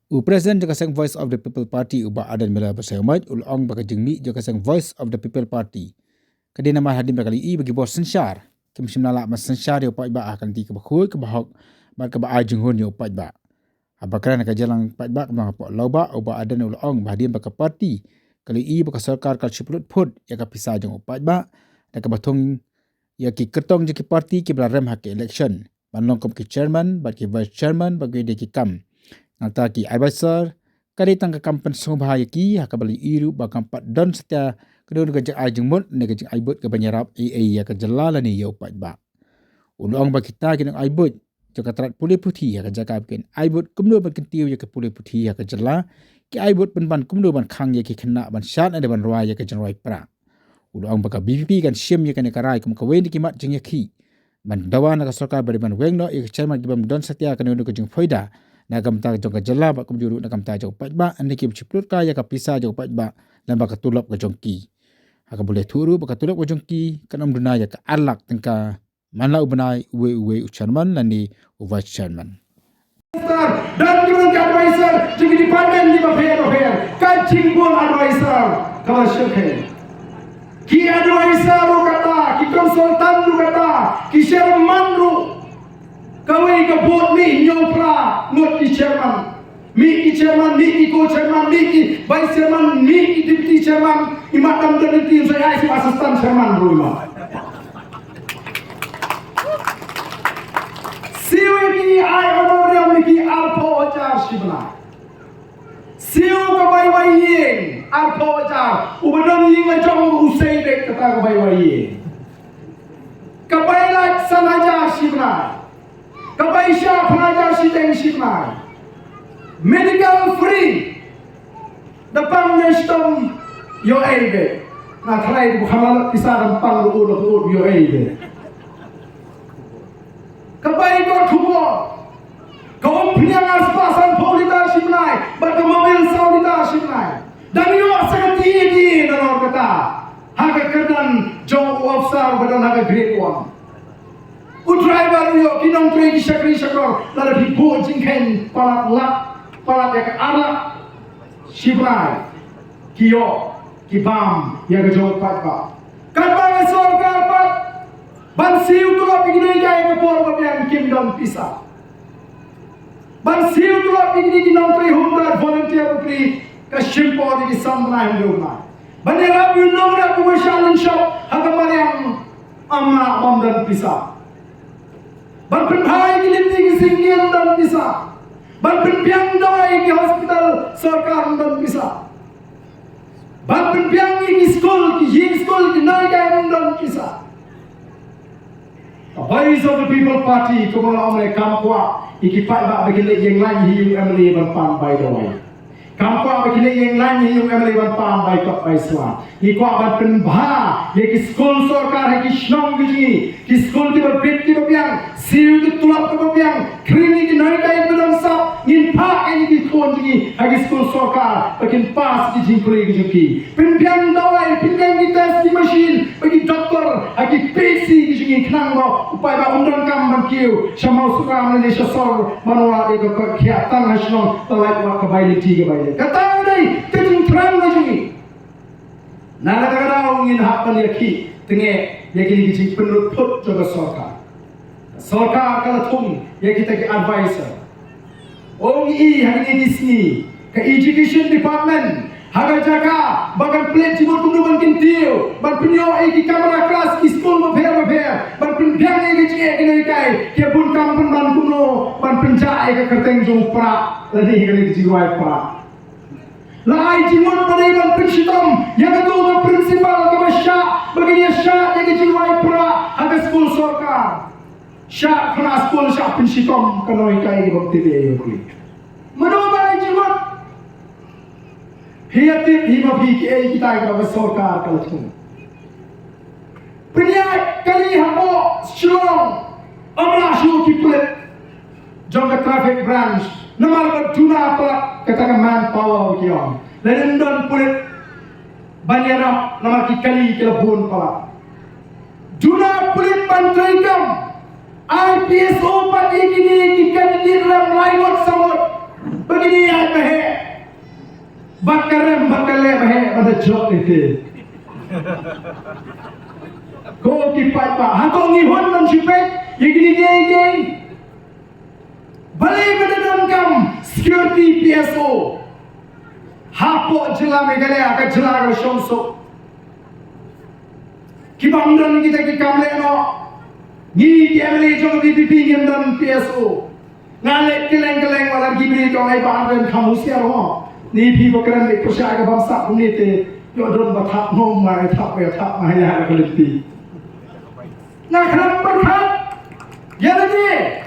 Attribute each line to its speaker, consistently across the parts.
Speaker 1: Presiden juga sang Voice of the People Party ubah adan mela bersayumat ulong bagi jengmi juga sang Voice of the People Party. Kadi nama hadim kali bagi bos sensar. Kim simnala mas sensar yo pai ba akan ti ke bakhui ke bahok bar ke ba ajunghun yo pai ba. Abakran ka jalang pai ba ma po loba ubah adan ulong hadim bagi parti. Kali bagi sarkar kal siplut put ya ka pisah jong pai ba. Da ka batung ya ki ketong je ki parti ki belarem hak election. Manlong kom ki chairman bagi vice chairman bagi de ki kam. Nata ki advisor kari tangka kampan sobha yaki hakabali iru bakam pat don setia kedua gajak ajeng mut ne gajak aibut ke banyarap ya ke jelala ni yo pat ba ulong ba kita kinang aibut jaka terat pulih putih ya ke jaka bikin aibut kumno ban kentiu ya ke pulih putih ya ke jela ki aibut ban kumno ban khang ya ki kena ban syat ada ban ruai ya ke jenroi pra ulong ba ka BVP kan syem ya kan karai kum kawen di kimat jeng yaki ban dawa na ka sarkar bari ban wengno ya ke chairman gibam don setia kan ke jeng foida na kamta jong ka jela ba kum juru na kamta jong pat ba ande ki ciplut ka ya ka pisa jong pat ba dan ba ka tulap ka jongki haka boleh turu ba ka tulap ka jongki kan duna ya ka alak tengka mana ubenai uwe chairman dan ni vice chairman
Speaker 2: dan juga advisor juga department di bawah kancing pun advisor kalau syekh ki advisor kata ki konsultan kata ki chairman kawai ke board ni nyopra not ki chairman mi ki chairman mi ki co-chairman mi ki vice chairman mi ki deputy chairman imatam dan tim saya si asisten chairman rumah siwi ai honorarium ki alpo jar sibna siu ka bai bai yin alpo jar ubadam yin ma jong usai dek kata ka bai bai yin ka bai lak sanaja sibna Kabaisha pengajar sidang simai medical free depan nestom yo ebe na try Muhammad pisah depan lu yo ebe kabai ko thubo kaum piang aspasan polita simai bat mobil saudita simai dan yo sakti di nanor kata haga kerdan jong officer badan haga grade 1 driver yo kinong tre ki sakri sakor lara di bo jingken palat ya ke arah sibrai kiyo kibam ya ke jawab pat kata sor pat ban siu tu la pigini jai ke por babian kim pisa ban siu tu la pigini kinong tre humra volunteer pri ka shimpo di samna hinduna banera binong na commercial shop hagamar yang amma mamdan pisa ban penhai ki limti ki singkian dan bisa ban penpiang dawai ki hospital sarkar dan bisa ban penpiang ki school ki nai kai dan bisa Voice of the People Party kumala omle kampwa ikipat ba bagi yang lain hiu emily ban pan by the way kampwa bagi yang lain hiu emily ban pan by kop by swa ikwa ban penbha ye ki school sarkar ki shnong ki school ki berbet ki babiang siu ki tulap ke babiang krini ki nai kai bedang sap in pa ini ki kon ki hagi school sarkar bakin pas ki jingkuri ki juki penpiang dawai penpiang ki test ki machine bagi doktor hagi PC ki juki knang ba upai ba undang kam ban kiu shamau suka Malaysia sor manwa ego ko khia tang hasno talai wa ka baili ti ke baili kata dai teting trang ki juki nana kadang ingin hakkan yaki tenge yaki ni kicik penut put juga sarkar kalau tung yaki tegi advisor hari ini di sini ke education department haga jaga bagan plate cibur kundu bankin tiu ban penyo ki kamera kelas ki school mafer ban penpiang ki cik ni kai ke bun kampun ban kuno ban penjai ke kerteng jong pra lagi ni ki jiwai pra lai jimun pada iban pensitam yang ketua prinsipal kemasya begini syak yang jiwai pra haga school sarkar syak kena school syak pensitam kenoi kai bakti dia yo manoba jimun hiatip himabi ki kita ke sarkar kalau tu peniat kali hapo strong amla shu ki pulet jongka traffic branch nomor berduna apa katakan manpower kion dan don pulit banyarap nama kikali kelabun pala juna pulit bantraikam IPS opat ikini kikali diram lainot samot Begini ya bahe. Bakarem bakaleh bahe pada job itu. Kau kipat pak, hakong ihon man sipek, yang gini geng. Balik menenangkan security PSO. Hapok jelah megale akan jelah akan syonsok. Kibangdan kita kikamle no. Ni kiamle jong DPP dan PSO. Ngalek keleng walar gibri kau ai bahan kamu siapa? Ni pi bakaran lek percaya ke bangsa ini te. Yo don batak nom mai tak maya keliti. Nak kenapa berkat? Ya lagi.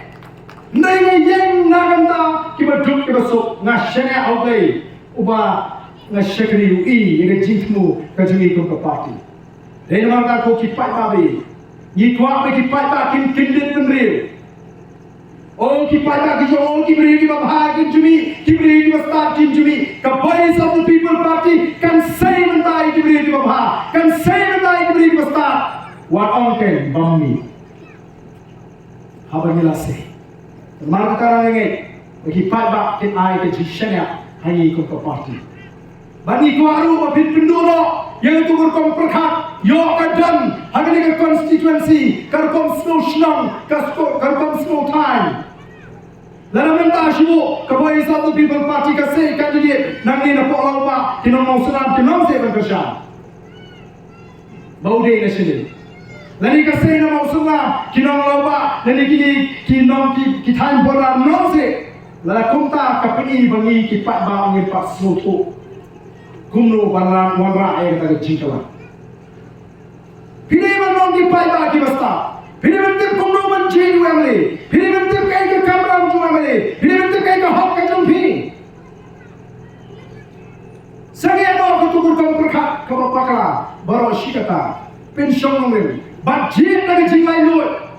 Speaker 2: Nai yang nagamta kibaduk kibasuk ngashene autai uba ngashekri ui yang jingmu kajungi ko parti. Dai namang ko kipai babi. Ni kwa me kipai ba kin kindit penril. Oh kipai ba kijo kibri ki babha kin jumi kibri ki basta kin jumi. The voice of the people party can say mentai kibri ki babha can say mentai kibri ki basta. What onken bammi. Habar milase. Mark sekarang ini, bagi pada kita ai kejishnya hanya ikut ke parti. Bagi kuaru bapit penduduk yang itu berkom perkat, yo kadan, hanya dengan konstituensi, kerkom snow shnong, kerkom snow time. Lalu minta sibuk kepada satu people party kasih kandidat nanti nak orang apa, kita mau senang, kita mau saya berkerja. Bau dia nasional. Lani kasih nama usulnya kinong loba lani kinong time bola nose lala kumta kapini bangi kipat bangi pat soto kumno barang wanra ay kata jingkalan pilih manong kipat bagi basta pilih bentuk kumno manjin wemle pilih bentuk kaya ke kamera ujung wemle pilih bentuk kaya ke hok ke jumpi saya mau ketukur kong perkat kebapakala baru syikata pensiun ngomel. Budget lagi jingkai lut.